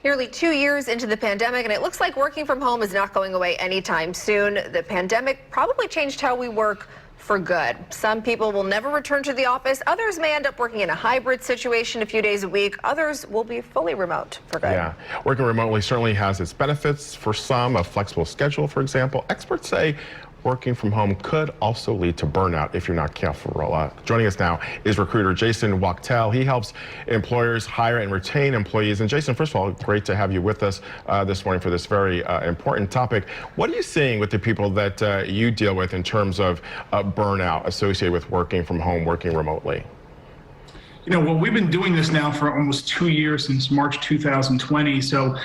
Nearly 2 years into the pandemic, and it looks like working from home is not going away anytime soon. The pandemic probably changed how we work for good. Some people will never return to the office. Others may end up working in a hybrid situation a few days a week. Others will be fully remote for good. Yeah, working remotely certainly has its benefits. For some, a flexible schedule, for example. Experts say working from home could also lead to burnout if you're not careful. Joining us now is recruiter Jason Wachtel. He helps employers hire and retain employees. And Jason, first of all, great to have you with us this morning for this very important topic. What are you seeing with the people that you deal with in terms of burnout associated with working from home, working remotely? You know, well, we've been doing this now for almost 2 years, since March 2020. So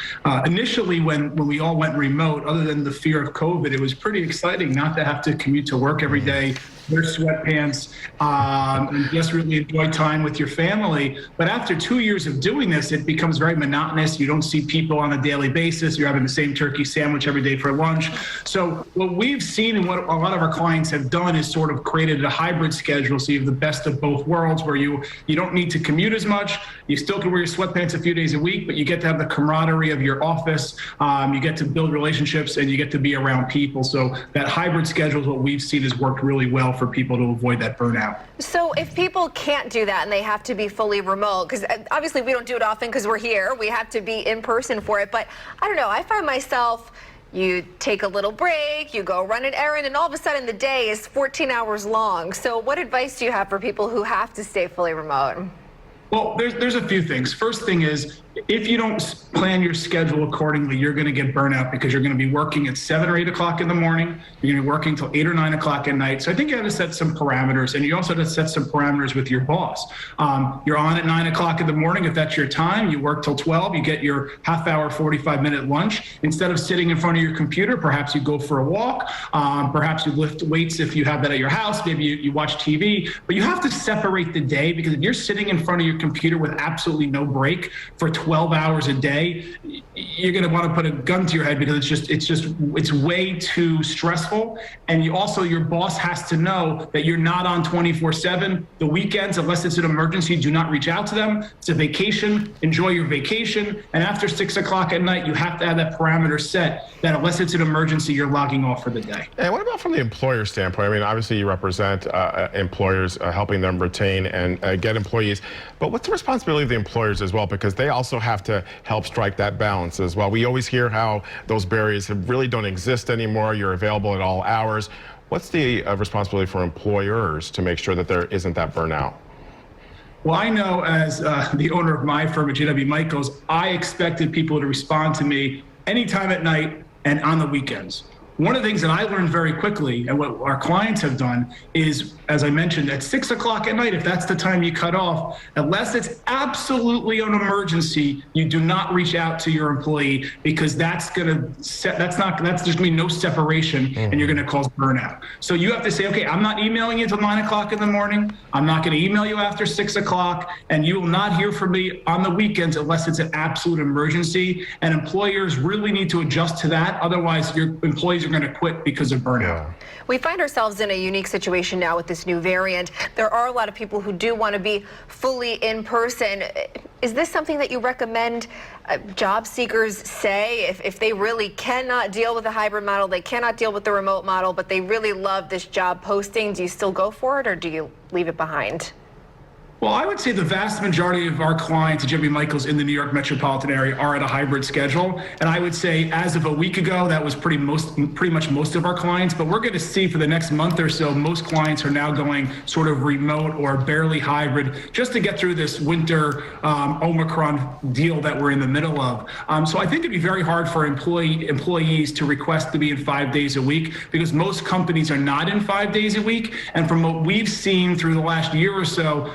initially, when we all went remote, other than the fear of COVID, it was pretty exciting not to have to commute to work every day, wear sweatpants, and just really enjoy time with your family. But after 2 years of doing this, it becomes very monotonous. You don't see people on a daily basis. You're having the same turkey sandwich every day for lunch. So what we've seen and what a lot of our clients have done is sort of created a hybrid schedule. So you have the best of both worlds, where you don't need to commute as much. You still can wear your sweatpants a few days a week, but you get to have the camaraderie of your office. You get to build relationships, and you get to be around people. So that hybrid schedule is what we've seen has worked really well for people to avoid that burnout. So if people can't do that and they have to be fully remote, because obviously we don't do it often because we're here, we have to be in person for it, but I don't know, I find myself, you take a little break, you go run an errand, and all of a sudden the day is 14 hours long. So what advice do you have for people who have to stay fully remote? Well, there's a few things. First thing is, if you don't plan your schedule accordingly, you're going to get burnout, because you're going to be working at 7 or 8 o'clock in the morning. You're going to be working till 8 or 9 o'clock at night. So I think you have to set some parameters, and you also have to set some parameters with your boss. You're on at 9 o'clock in the morning. If that's your time, you work till 12. You get your half-hour, 45-minute lunch. Instead of sitting in front of your computer, perhaps you go for a walk. Perhaps you lift weights if you have that at your house. Maybe you watch TV. But you have to separate the day, because if you're sitting in front of your computer with absolutely no break for 12 hours a day, you're going to want to put a gun to your head, because it's way too stressful. And your boss has to know that you're not on 24/7. The weekends, unless it's an emergency, do not reach out to them. It's a vacation. Enjoy your vacation. And after 6 o'clock at night, you have to have that parameter set that unless it's an emergency, you're logging off for the day. And what about from the employer standpoint? I mean, obviously you represent employers, helping them retain and get employees. But what's the responsibility of the employers as well? Because they also have to help strike that balance as well. We always hear how those barriers really don't exist anymore. You're available at all hours. What's the responsibility for employers to make sure that there isn't that burnout? Well, I know, as the owner of my firm at JW Michaels, I expected people to respond to me anytime at night and on the weekends. One of the things that I learned very quickly, and what our clients have done, is, as I mentioned, at 6 o'clock at night, if that's the time you cut off, unless it's absolutely an emergency, you do not reach out to your employee, because that's there's going to be no separation, and you're going to cause burnout. So you have to say, okay, I'm not emailing you until 9 o'clock in the morning. I'm not going to email you after 6 o'clock, and you will not hear from me on the weekends unless it's an absolute emergency. And employers really need to adjust to that. Otherwise, your employees are going to quit because of burnout. Yeah. We find ourselves in a unique situation now with this new variant. There are a lot of people who do want to be fully in person. Is this something that you recommend job seekers say if they really cannot deal with the hybrid model, they cannot deal with the remote model, but they really love this job posting? Do you still go for it, or do you leave it behind? Well, I would say the vast majority of our clients at JW Michaels in the New York metropolitan area are at a hybrid schedule. And I would say as of a week ago, that was pretty much most of our clients. But we're going to see for the next month or so, most clients are now going sort of remote or barely hybrid, just to get through this winter Omicron deal that we're in the middle of. So I think it'd be very hard for employees to request to be in 5 days a week, because most companies are not in 5 days a week. And from what we've seen through the last year or so,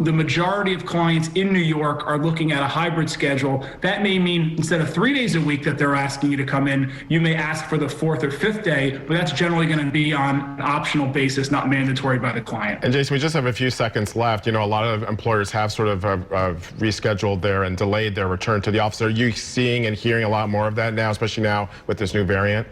the majority of clients in New York are looking at a hybrid schedule. That may mean instead of 3 days a week that they're asking you to come in, you may ask for the 4th or 5th day, but that's generally going to be on an optional basis, not mandatory by the client. And Jason, we just have a few seconds left. You know, a lot of employers have sort of rescheduled and delayed their return to the office. Are you seeing and hearing a lot more of that now, especially now with this new variant?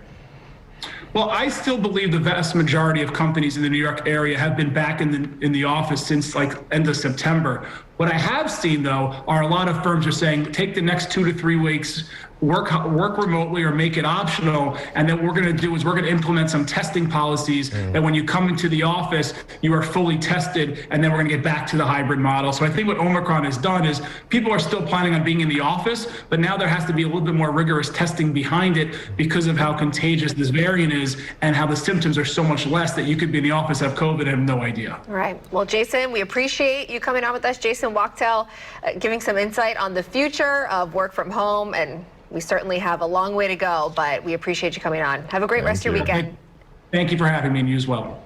Well, I still believe the vast majority of companies in the New York area have been back in the office since like end of September. What I have seen, though, are a lot of firms are saying, take the next 2 to 3 weeks, work remotely or make it optional. And then what we're going to do is we're going to implement some testing policies that when you come into the office, you are fully tested, and then we're going to get back to the hybrid model. So I think what Omicron has done is people are still planning on being in the office, but now there has to be a little bit more rigorous testing behind it because of how contagious this variant is and how the symptoms are so much less that you could be in the office, have COVID, and have no idea. Right. Well, Jason, we appreciate you coming on with us. Jason Wachtel, giving some insight on the future of work from home, and we certainly have a long way to go, but we appreciate you coming on. Have a great rest of your weekend. Thank you for having me, and you as well.